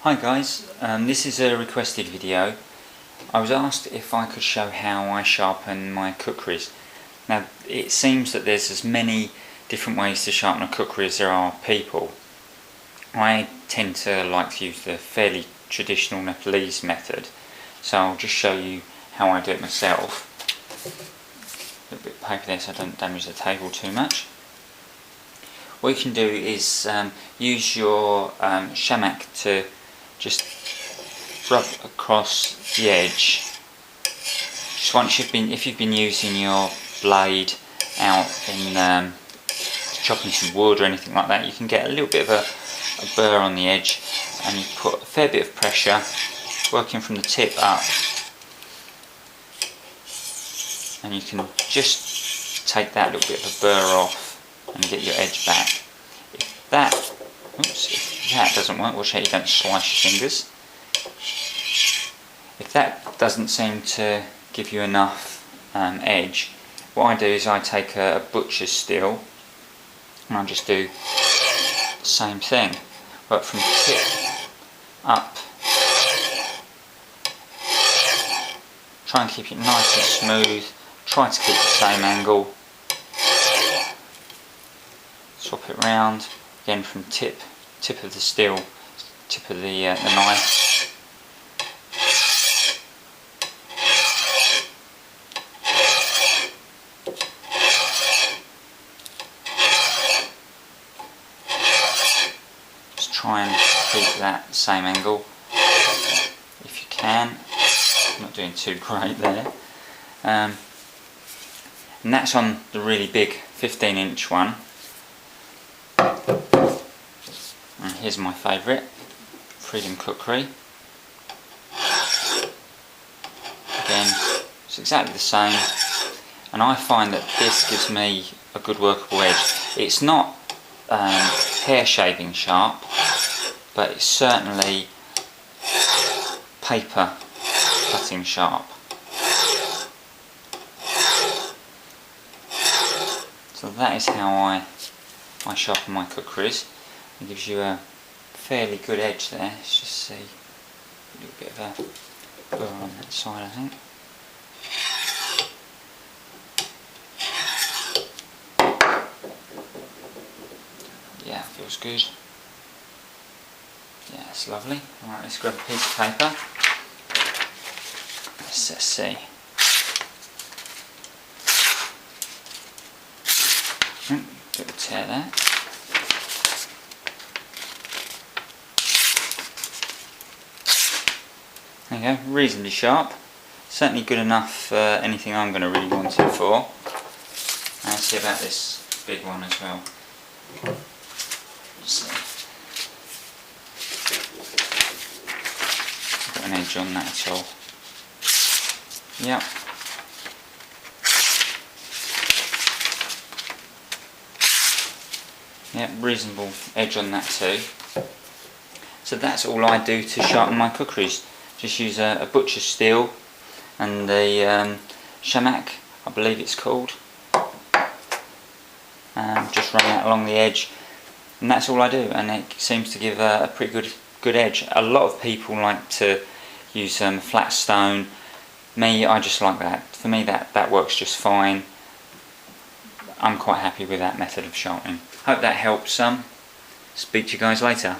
Hi guys, this is a requested video. I was asked if I could show how I sharpen my kukris. Now it seems that there's as many different ways to sharpen a kukri as there are people. I tend to like to use the fairly traditional Nepalese method, so I'll just show you how I do it myself. A little bit of paper there so I don't damage the table too much. What you can do is use your shamak to just rub across the edge. Just once if you've been using your blade out in chopping some wood or anything like that, you can get a little bit of a burr on the edge, and you put a fair bit of pressure, working from the tip up, and you can just take that little bit of a burr off and get your edge back. If that doesn't work, watch out you don't slice your fingers. If that doesn't seem to give you enough edge, what I do is I take a butcher's steel and I just do the same thing. Work from tip up. Try and keep it nice and smooth. Try to keep the same angle. Swap it round again from tip of the steel, tip of the knife. Just try and keep that same angle if you can. I'm not doing too great there. And that's on the really big 15-inch one. And here's my favourite, Freedom Kukri. Again, it's exactly the same, and I find that this gives me a good workable edge. It's not hair shaving sharp, but it's certainly paper cutting sharp. So that is how I sharpen my kukris. It gives you a fairly good edge there. Let's just see a little bit of a burr on that side, I think. Yeah, feels good. Yeah, it's lovely. Alright, let's grab a piece of paper. Let's see. Bit of a tear there. There you go, reasonably sharp. Certainly good enough for anything I'm going to really want it for. And let's see about this big one as well. Let's see. Got an edge on that at all. Yep. Yep, reasonable edge on that too. So that's all I do to sharpen my kukris. Just use a butcher's steel and the shamak, I believe it's called. Just run that along the edge, and that's all I do, and it seems to give a pretty good edge. A lot of people like to use flat stone. Me, I just like that. For me, that works just fine. I'm quite happy with that method of sharpening. Hope that helps some. Speak to you guys later.